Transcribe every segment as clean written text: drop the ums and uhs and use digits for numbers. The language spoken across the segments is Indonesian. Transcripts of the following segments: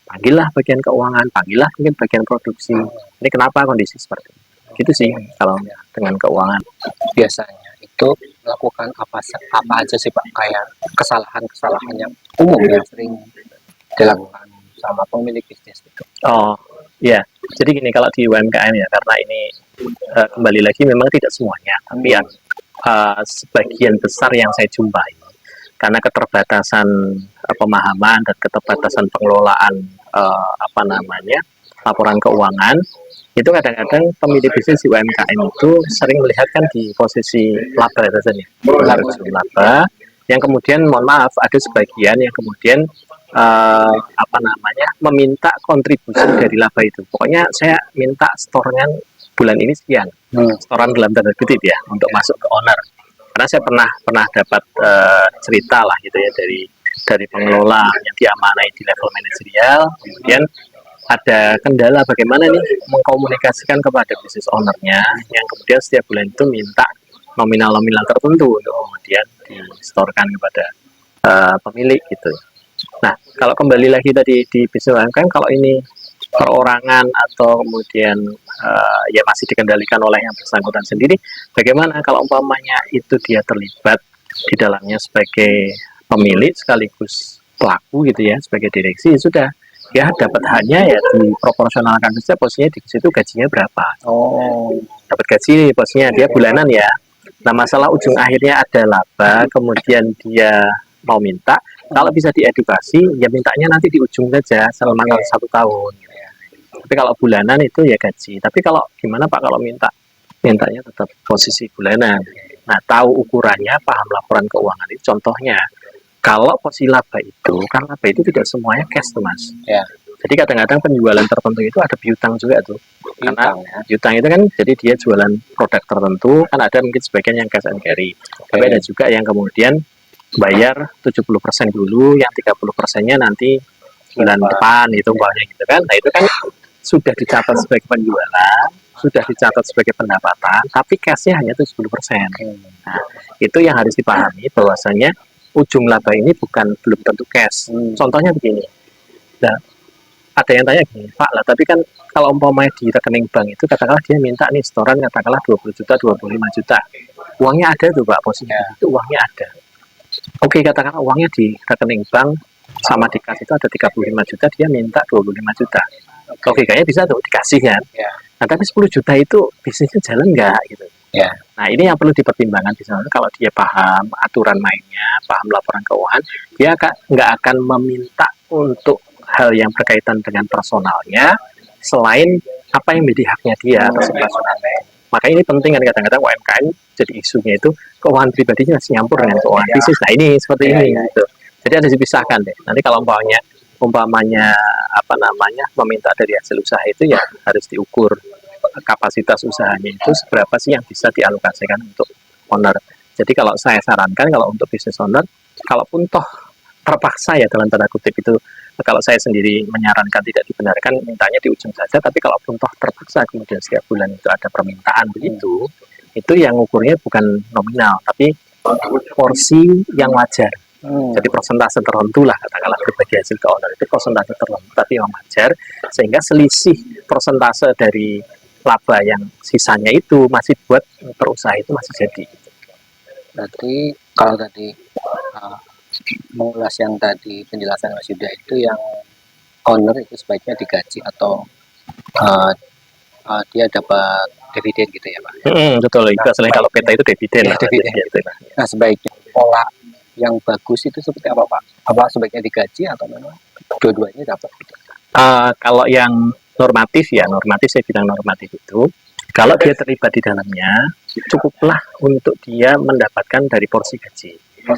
Panggillah bagian keuangan, panggillah mungkin bagian produksi. Ini kenapa kondisi seperti ini? Gitu sih kalau dengan keuangan. Biasanya itu melakukan apa aja sih Pak, kayak kesalahan-kesalahan yang umum yang sering dilakukan sama pemilik bisnis itu. Oh, ya. Jadi gini, kalau di UMKM ya, karena ini kembali lagi memang tidak semuanya, tapi ya sebagian besar yang saya jumpai karena keterbatasan pemahaman dan keterbatasan pengelolaan laporan keuangan, itu kadang-kadang pemilik bisnis di UMKM itu sering melihat kan di posisi laba saja, laba, yang kemudian mohon maaf ada sebagian yang kemudian meminta kontribusi dari laba itu. Pokoknya saya minta setoran bulan ini sekian, setoran dalam tanda kutip ya, untuk masuk ke owner. Karena saya pernah dapat cerita lah gitu ya dari pengelola yang diamanai di level manajerial, kemudian ada kendala bagaimana nih mengkomunikasikan kepada bisnis ownernya yang kemudian setiap bulan itu minta nominal-nominal tertentu untuk kemudian disetorkan kepada pemilik gitu. Nah, kalau kembali lagi tadi di bisnis UMKM, kalau ini perorangan atau kemudian ya masih dikendalikan oleh yang bersangkutan sendiri, bagaimana kalau umpamanya itu dia terlibat di dalamnya sebagai pemilik sekaligus pelaku gitu ya, sebagai direksi, ya sudah, ya dapat haknya ya diproporsionalkan saja, posisinya di situ gajinya berapa. Dapat gaji posisinya dia bulanan ya. Nah, masalah ujung akhirnya ada laba, kemudian dia mau minta, kalau bisa diedukasi, ya mintanya nanti di ujung saja selama 1 tahun. Tapi kalau bulanan itu ya gaji. Tapi kalau gimana Pak kalau mintanya tetap posisi bulanan. Nah, tahu ukurannya, paham laporan keuangan itu. Contohnya, kalau posisi laba itu, kan laba itu tidak semuanya cash tuh Mas. Ya. Jadi kadang-kadang penjualan tertentu itu ada piutang juga tuh. Karena piutang itu kan jadi dia jualan produk tertentu, kan ada mungkin sebagian yang cash and carry. Tapi ada juga yang kemudian bayar 70% dulu, yang 30%-nya nanti bulan depan itu umpamanya gitu kan. Nah, itu kan sudah dicatat sebagai penjualan, sudah dicatat sebagai pendapatan, tapi cash-nya hanya 70%. Nah, itu yang harus dipahami bahwasanya ujung laba ini belum tentu cash. Contohnya begini. Nah, ada yang tanya gini, Pak lah, tapi kan kalau umpamanya di rekening bank itu katakanlah dia minta nih setoran katakanlah 20 juta, 25 juta. Uangnya ada tuh Pak, posisinya itu uangnya ada. Oke, katakanlah uangnya di rekening bank sama di kas itu ada 35 juta, dia minta 25 juta. Oke, kayaknya bisa tuh dikasih kan. Nah, tapi 10 juta itu bisnisnya jalan nggak gitu. Nah, ini yang perlu dipertimbangkan misalnya kalau dia paham aturan mainnya, paham laporan keuangan, dia nggak akan meminta untuk hal yang berkaitan dengan personalnya selain apa yang menjadi haknya dia atas operasionalnya. Makanya ini penting kan kadang-kadang UMKM jadi isunya itu keuangan pribadinya masih nyampur dengan keuangan bisnis. Nah, ini seperti ini gitu. Jadi harus dipisahkan deh. Nanti kalau umpamanya meminta dari hasil usaha itu ya harus diukur kapasitas usahanya itu seberapa sih yang bisa dialokasikan untuk owner. Jadi kalau saya sarankan kalau untuk bisnis owner, kalaupun toh terpaksa ya dalam tanda kutip itu, kalau saya sendiri menyarankan tidak dibenarkan, mintanya di ujung saja, tapi kalaupun toh terpaksa kemudian setiap bulan itu ada permintaan begitu, itu yang ukurnya bukan nominal, tapi porsi yang wajar. Jadi persentase tertentu lah, katakanlah berbagi hasil ke owner itu persentase tertentu, tapi yang wajar, sehingga selisih persentase dari laba yang sisanya itu masih buat perusahaan itu masih jadi. Berarti kalau tadi mengulas yang tadi penjelasan Mas Yuda itu yang owner itu sebaiknya digaji atau dia dapat dividen gitu ya Pak? Betul, istilahnya kalau PT itu dividen. Gitu. Nah, sebaiknya pola yang bagus itu seperti apa Pak? Apa sebaiknya digaji atau memang dua-duanya dapat? Kalau yang normatif saya bilang normatif itu, kalau dia terlibat di dalamnya, cukuplah untuk dia mendapatkan dari porsi gaji. Nah,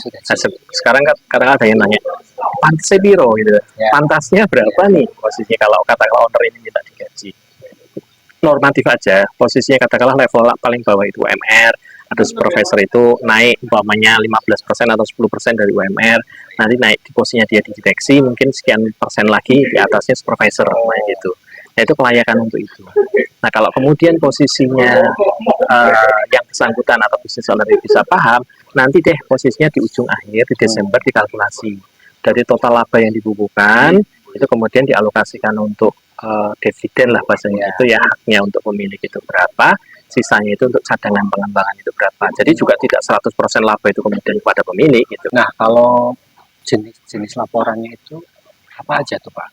sekarang kadang ada yang nanya, pantasnya biro gitu, pantasnya berapa nih posisinya kalau katakanlah owner ini minta digaji? Normatif aja, posisinya katakanlah level paling bawah itu UMR, atau supervisor itu naik umpamanya 15% atau 10% dari UMR, nanti naik di posisinya dia di direksi mungkin sekian persen lagi di atasnya supervisor gitu. Nah, itu kelayakan untuk itu. Nah, kalau kemudian posisinya yang bersangkutan atau bisnis owner bisa paham, nanti deh posisinya di ujung akhir di Desember dikalkulasi dari total laba yang dibukukan, itu kemudian dialokasikan untuk dividen lah bahasanya, itu ya haknya untuk pemilik itu berapa, sisanya itu untuk cadangan pengembangan itu berapa. Jadi juga tidak 100% laba itu kemudian kepada pemilik gitu. Nah, kalau jenis-jenis laporannya itu apa aja tuh Pak?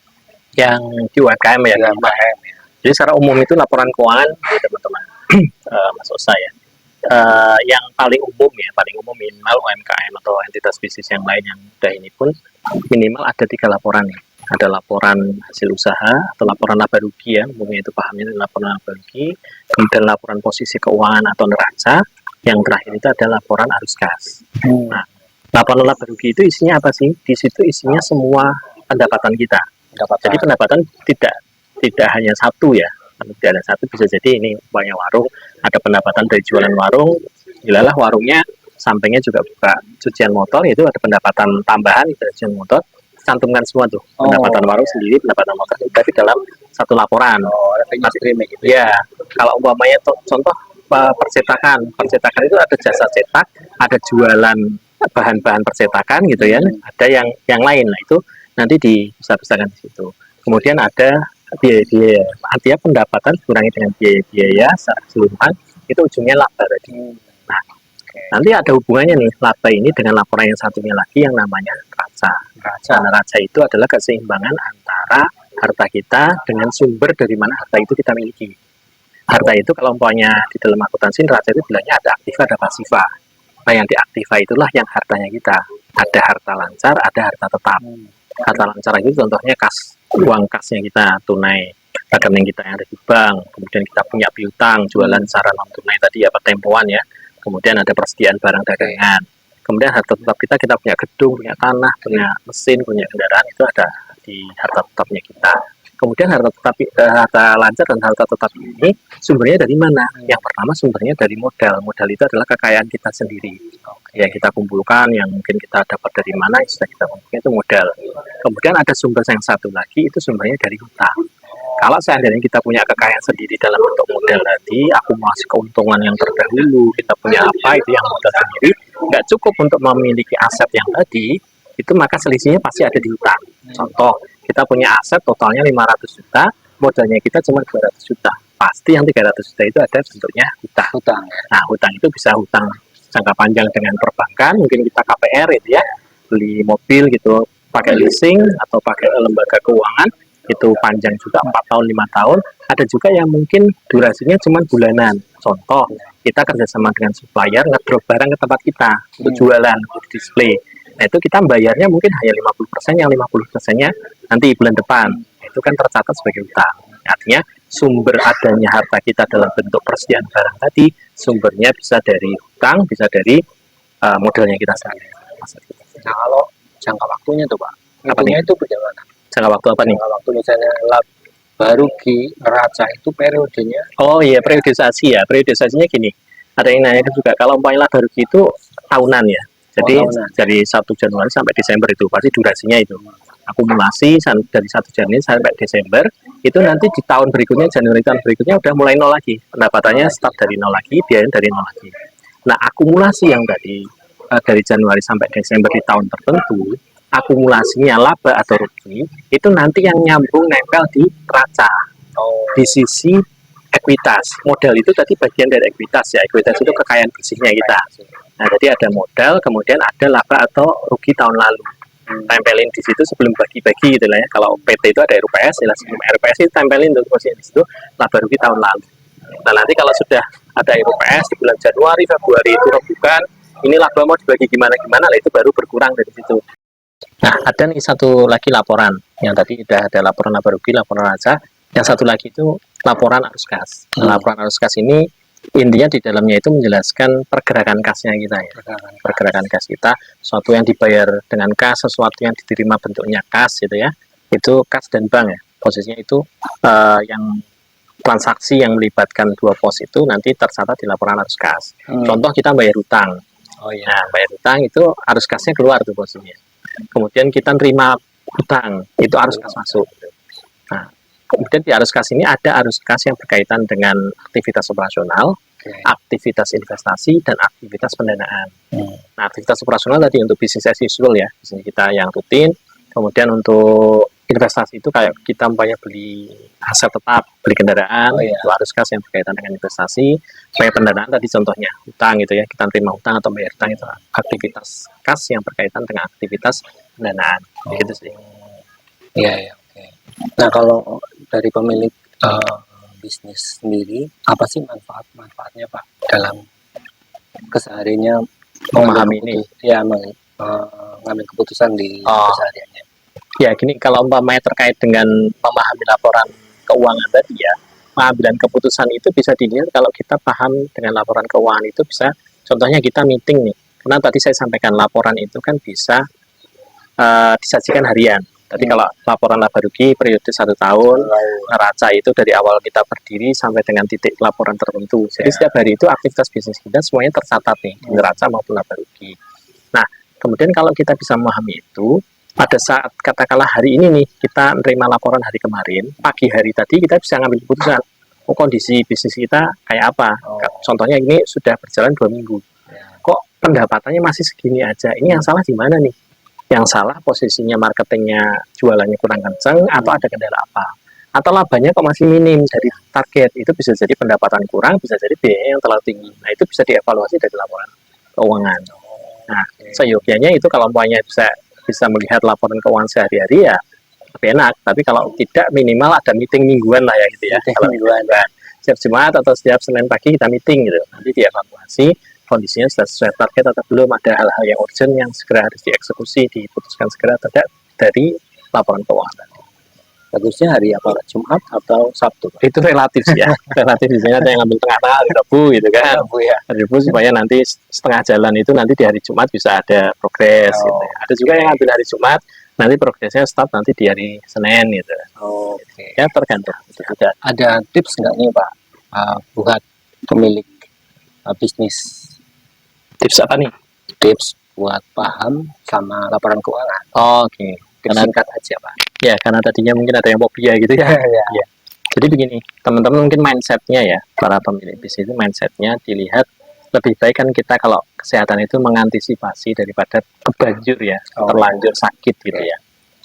Yang di UMKM ya, UMKM ya. Jadi secara umum itu laporan keuangan ya teman-teman, maksud saya yang paling umum ya, paling umum minimal UMKM atau entitas bisnis yang lain yang udah ini pun minimal ada 3 laporan ya. Ada laporan hasil usaha atau laporan laba rugi ya, umumnya itu pahamnya laporan laba rugi, kemudian laporan posisi keuangan atau neraca, yang terakhir itu ada laporan arus kas. Nah, laporan laba rugi itu isinya apa sih? Di situ isinya semua pendapatan kita. Jadi pendapatan tidak hanya satu ya, tidak ada satu, bisa jadi ini banyak warung, ada pendapatan dari jualan warung, jelaslah warungnya sampingnya juga buka cucian motor, itu ada pendapatan tambahan dari cucian motor, cantumkan semua tuh pendapatan warung sendiri, pendapatan motor, tapi dalam satu laporan. Revenue streaming gitu ya. Kalau umpamanya contoh percetakan itu ada jasa cetak, ada jualan bahan-bahan percetakan gitu ya, ada yang lain lah, itu nanti dibesar-besarkan di situ. Kemudian ada biaya-biaya, artinya pendapatan dikurangi dengan biaya-biaya secara keseluruhan, itu ujungnya laba tadi. Nah, nanti ada hubungannya nih laba ini dengan laporan yang satunya lagi yang namanya neraca. Neraca itu adalah keseimbangan antara harta kita dengan sumber dari mana harta itu kita miliki. Harta itu kalau umpamanya di dalam akuntansi neraca itu bilangnya ada aktiva, ada pasiva. Nah, yang di aktiva itulah yang hartanya kita. Ada harta lancar, ada harta tetap. Harta lancar itu contohnya kas, uang kasnya kita tunai, rekening kita yang ada di bank, kemudian kita punya piutang, jualan secara non tunai tadi ya, pertempuan ya, kemudian ada persediaan barang dagangan, kemudian harta tetap kita punya gedung, punya tanah, punya mesin, punya kendaraan, itu ada di harta tetapnya kita. Kemudian harta lancar dan harta tetap ini sumbernya dari mana? Yang pertama sumbernya dari modal. Modal itu adalah kekayaan kita sendiri. Yang kita kumpulkan, yang mungkin kita dapat dari mana, yang sudah kita kumpulkan, itu modal. Kemudian ada sumber yang satu lagi, itu sumbernya dari hutang. Kalau seandainya kita punya kekayaan sendiri dalam bentuk modal tadi, akumulasi keuntungan yang terdahulu, kita punya apa, itu yang modal sendiri, nggak cukup untuk memiliki aset yang tadi, itu maka selisihnya pasti ada di hutang. Contoh, kita punya aset totalnya 500 juta, modalnya kita cuma 200 juta. Pasti yang 300 juta itu ada bentuknya hutang. Nah, hutang itu bisa hutang jangka panjang dengan perbankan, mungkin kita KPR itu ya, beli mobil gitu, pakai leasing atau pakai lembaga keuangan, itu panjang juga 4 tahun, 5 tahun. Ada juga yang mungkin durasinya cuma bulanan. Contoh, kita kerjasama dengan supplier, ngedrop barang ke tempat kita untuk jualan, untuk display. Nah, itu kita bayarnya mungkin hanya 50%, yang 50%-nya nanti bulan depan. Itu kan tercatat sebagai hutang. Artinya sumber adanya harta kita dalam bentuk persediaan barang tadi, sumbernya bisa dari hutang, bisa dari modalnya kita sendiri. Nah, kalau jangka waktunya tuh Pak, hitungnya itu bagaimana? Jangka waktu apa nih? Jangka waktu misalnya laba rugi, neraca itu periodenya? Oh iya, periodisasi ya. Periodisasinya gini, ada yang nanya juga, kalau umpamanya laba rugi itu tahunan ya. Jadi dari 1 Januari sampai Desember itu pasti durasinya itu akumulasi dari 1 Januari sampai Desember, itu nanti di tahun berikutnya, Januari tahun berikutnya udah mulai nol lagi, pendapatannya start dari nol lagi, biayanya dari nol lagi. Nah, akumulasi yang dari Januari sampai Desember di tahun tertentu, akumulasinya laba atau rugi itu nanti yang nyambung nempel di neraca, di sisi ekuitas. Modal itu tadi bagian dari ekuitas ya, ekuitas itu kekayaan bersihnya kita. Nah, jadi ada modal, kemudian ada laba atau rugi tahun lalu. Tempelin di situ sebelum bagi-bagi gitu lah ya. Kalau PT itu ada RUPS, ya sebelum RUPS itu tempelin untuk posisi di situ laba rugi tahun lalu. Nah, nanti kalau sudah ada RUPS di bulan Januari, Februari itu rembukan, ini laba mau dibagi gimana-gimana lah, itu baru berkurang dari situ. Nah, ada nih satu lagi laporan, yang tadi sudah ada laporan laba rugi, laporan neraca. Yang satu lagi itu laporan arus kas. Laporan arus kas ini intinya di dalamnya itu menjelaskan pergerakan kasnya kita ya. Pergerakan kas kita, sesuatu yang dibayar dengan kas, sesuatu yang diterima bentuknya kas gitu ya. Itu kas dan bank ya. Posisinya itu yang transaksi yang melibatkan dua pos itu nanti tercatat di laporan arus kas. Contoh kita bayar hutang. Nah, bayar hutang itu arus kasnya keluar tuh posisinya. Kemudian kita terima hutang, itu arus kas masuk. Nah, kemudian di arus kas ini ada arus kas yang berkaitan dengan aktivitas operasional, aktivitas investasi, dan aktivitas pendanaan. Nah, aktivitas operasional tadi untuk bisnis as usual ya, bisnis kita yang rutin. Kemudian untuk investasi itu kayak kita umpamanya beli aset tetap, beli kendaraan, Oh, iya. itu harus kas yang berkaitan dengan investasi. Kayak pendanaan tadi contohnya hutang gitu ya, kita terima hutang atau bayar hutang itu aktivitas kas yang berkaitan dengan aktivitas pendanaan. Gitu sih. Iya, iya, oke. Nah, kalau dari pemilik bisnis sendiri, apa sih manfaatnya Pak dalam kesehariannya Memahami ini. Ya, mengambil keputusan di kesehariannya. Ya, gini, kalau umpamanya terkait dengan memahami laporan keuangan tadi ya, pengambilan keputusan itu bisa dilihat kalau kita paham dengan laporan keuangan itu bisa, contohnya kita meeting nih, karena tadi saya sampaikan laporan itu kan bisa disajikan harian. Tadi kalau laporan laba rugi periode 1 tahun, neraca itu dari awal kita berdiri sampai dengan titik laporan tertentu. Jadi setiap hari itu aktivitas bisnis kita semuanya tercatat nih, di neraca maupun laba rugi. Nah, kemudian kalau kita bisa memahami itu, pada saat katakanlah hari ini nih kita menerima laporan hari kemarin, pagi hari tadi kita bisa ngambil keputusan, oh kondisi bisnis kita kayak apa. Contohnya ini sudah berjalan 2 minggu, kok pendapatannya masih segini aja, ini yang salah di mana nih? Yang salah posisinya marketingnya, jualannya kurang kenceng, atau ada kendala apa? Atau labanya kok masih minim dari target, itu bisa jadi pendapatan kurang, bisa jadi biaya yang terlalu tinggi. Nah itu bisa dievaluasi dari laporan keuangan. Nah, seyogianya itu kalau umpamanya bisa melihat laporan keuangan sehari-hari ya lebih enak, tapi kalau tidak minimal ada meeting mingguan lah ya gitu ya. Kalau mingguan setiap Jumat atau setiap Senin pagi kita meeting gitu, nanti dievaluasi kondisinya sudah sesuai target atau belum, ada hal-hal yang urgent yang segera harus dieksekusi, diputuskan segera tidak dari laporan keuangan. Bagusnya hari apa, Jumat atau Sabtu? Itu relatif sih ya, relatif biasanya ada yang ngambil tengah-tengah hari Rabu gitu kan. Hari Rabu supaya nanti setengah jalan itu nanti di hari Jumat bisa ada progres gitu ya. Ada juga yang ngambil hari Jumat, nanti progresnya start nanti di hari Senin gitu. Ya tergantung. Itu juga. Ada tips nggak nih Pak buat pemilik bisnis? Tips apa nih? Tips buat paham sama laporan keuangan. Oke. Karena singkat aja Pak. Ya, karena tadinya mungkin ada yang fobia gitu ya. Ya. Jadi begini, teman-teman mungkin mindsetnya ya, para pemilik bisnis itu mindsetnya dilihat lebih baik kan kita kalau kesehatan itu mengantisipasi daripada kebanjur ya, terlanjur sakit gitu ya.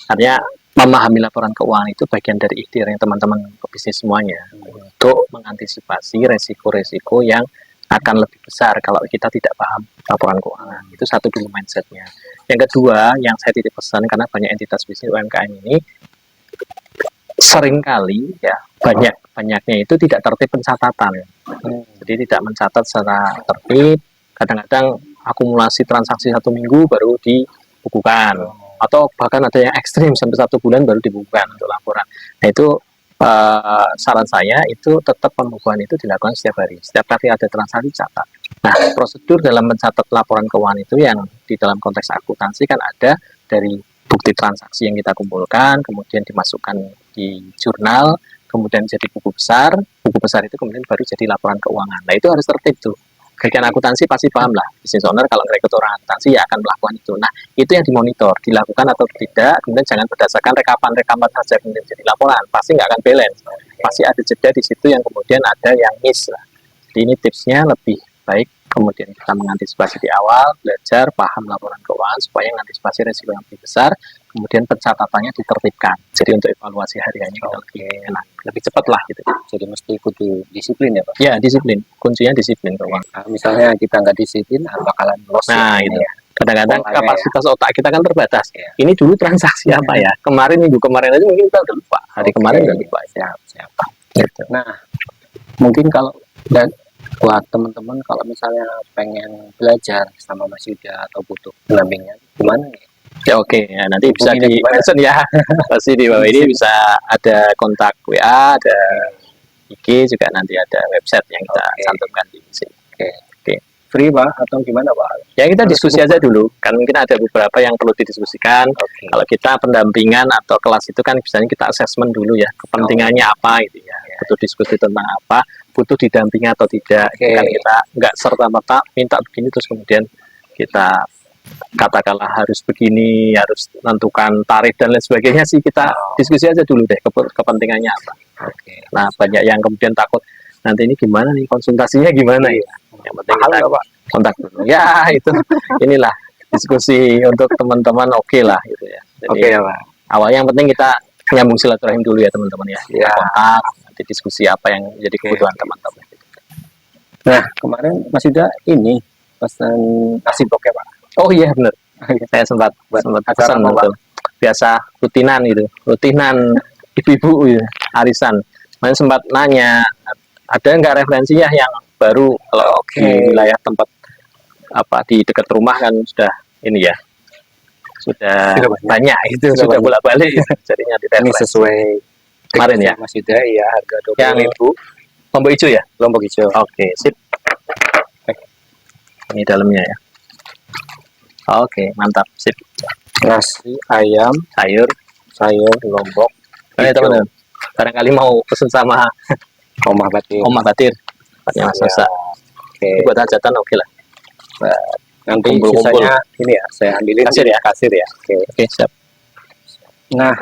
Artinya memahami laporan keuangan itu bagian dari ikhtiar yang teman-teman bisnis semuanya untuk mengantisipasi resiko-resiko yang akan lebih besar kalau kita tidak paham laporan keuangan. Itu satu dulu mindsetnya. Yang kedua, yang saya titip pesan karena banyak entitas bisnis UMKM ini seringkali ya banyaknya itu tidak tertib pencatatan. Jadi tidak mencatat secara tertib. Kadang-kadang akumulasi transaksi 1 minggu baru dibukukan, atau bahkan ada yang ekstrim sampai 1 bulan baru dibukukan untuk laporan. Nah itu saran saya itu tetap pembukuan itu dilakukan setiap hari. Setiap kali ada transaksi catat. Nah, prosedur dalam mencatat laporan keuangan itu yang di dalam konteks akuntansi kan ada dari bukti transaksi yang kita kumpulkan, kemudian dimasukkan di jurnal, kemudian jadi buku besar itu kemudian baru jadi laporan keuangan. Nah, itu harus tertib tuh. Bagian akuntansi pasti paham lah, business owner kalau ngerekrut orang akuntansi ya akan melakukan itu. Nah, itu yang dimonitor, dilakukan atau tidak, kemudian jangan berdasarkan rekapan saja kemudian jadi laporan, pasti nggak akan balance. Pasti ada jeda di situ yang kemudian ada yang miss lah. Jadi ini tipsnya lebih baik kemudian kita mengantisipasi di awal, belajar, paham laporan keuangan supaya mengantisipasi resiko yang lebih besar, kemudian pencatatannya ditertibkan. Jadi untuk evaluasi hariannya kita lebih enak, lebih cepat lah gitu. Jadi mesti kudu disiplin ya Pak? Ya, disiplin. Kuncinya disiplin keuangan. Nah, misalnya kita nggak disiplin, bakalan loss. Nah, itu. Ya. Kadang-kadang kapasitas otak kita kan terbatas. Ya. Ini dulu transaksi apa ya? Kemarin, minggu kemarin aja mungkin kita udah lupa. Hari kemarin udah lupa. Siap. Gitu. Nah, mungkin kalau buat teman-teman kalau misalnya pengen belajar sama Mas Yuda atau butuh pendampingan, gimana nih? Ya oke, ya, nanti bisa di mention ya. Pasti di bawah ini bisa ada kontak WA, ada IG, juga nanti ada website yang kita cantumkan di sini. Oke. Free Pak atau gimana Pak? Ya kita diskusi aja dulu, kan mungkin ada beberapa yang perlu didiskusikan. Kalau kita pendampingan atau kelas itu kan biasanya kita assessment dulu ya, kepentingannya apa gitu ya. Butuh diskusi tentang apa, butuh didampingi atau tidak. Kan kita nggak serta-merta minta begini terus kemudian kita katakanlah harus begini, harus menentukan tarif dan lain sebagainya sih, kita diskusi aja dulu deh kepentingannya apa. Nah banyak yang kemudian takut nanti ini gimana nih, konsultasinya gimana ya. Yang penting kita kontak dulu. Ya itu inilah diskusi untuk teman-teman lah gitu ya. Jadi ya, Pak. Awalnya yang penting kita nyambung silaturahim dulu ya teman-teman ya. Ya. Kontak, nanti diskusi apa yang jadi kebutuhan teman-teman. Nah, kemarin Mas Yuda ini pesan nasi blok ya Pak. Oh iya benar. Saya sempat acara pesan apa, Pak? betul. Biasa rutinan gitu. Rutinan ibu-ibu gitu, arisan. Saya sempat nanya, ada nggak referensinya yang baru kalau di wilayah tempat apa di dekat rumah kan sudah ini ya. Sudah banyak itu, sudah banyak. bolak-balik jadinya di Ini referensi. sesuai Kemarin ya? Mas Yuda ya, harga Yang 20.000 lombok hijau ya? lombok hijau. Oke, sip. Ini dalamnya ya. Oke, mantap, sip. Nasi ayam, Sayur lombok Oke hijau. teman-teman, barangkali mau pesen sama Omah batin. Oma Batir, tempatnya Mas Ya. Nusa. Oke. Ini buat hajatan oke lah. Nanti Kumpul-kumpul. sisanya ini ya, saya ambilin Kasir ya? Kasir ya. Oke. Oke, siap. Nah,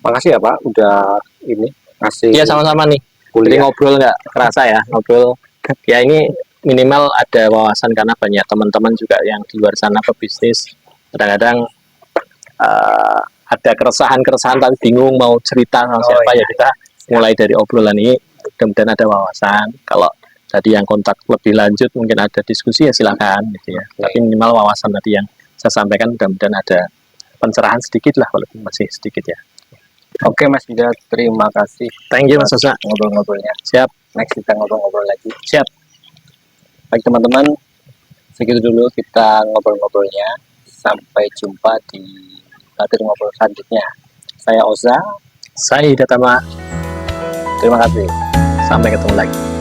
makasih ya Pak, udah ini ngasih Iya sama-sama nih. Jadi kuliah. ngobrol nggak kerasa ya, ngobrol. Ya ini minimal ada wawasan karena banyak teman-teman juga yang di luar sana pebisnis. Kadang-kadang ada keresahan-keresahan tapi bingung mau cerita sama siapa iya. ya kita mulai dari obrolan ini mudah-mudahan ada wawasan. Kalau tadi yang kontak lebih lanjut mungkin ada diskusi ya silakan gitu ya. Tapi minimal wawasan tadi yang saya sampaikan mudah-mudahan ada pencerahan sedikit lah walaupun masih sedikit ya. Oke Mas Yuda, terima kasih Thank you Mas Nusa. ngobrol-ngobrolnya. Siap, Next kita ngobrol-ngobrol lagi. siap. Baik teman-teman, segitu dulu kita ngobrol-ngobrolnya. Sampai jumpa di Batir Ngobrol selanjutnya. Saya Oza, Saya Datama. terima kasih. Sampai ketemu lagi.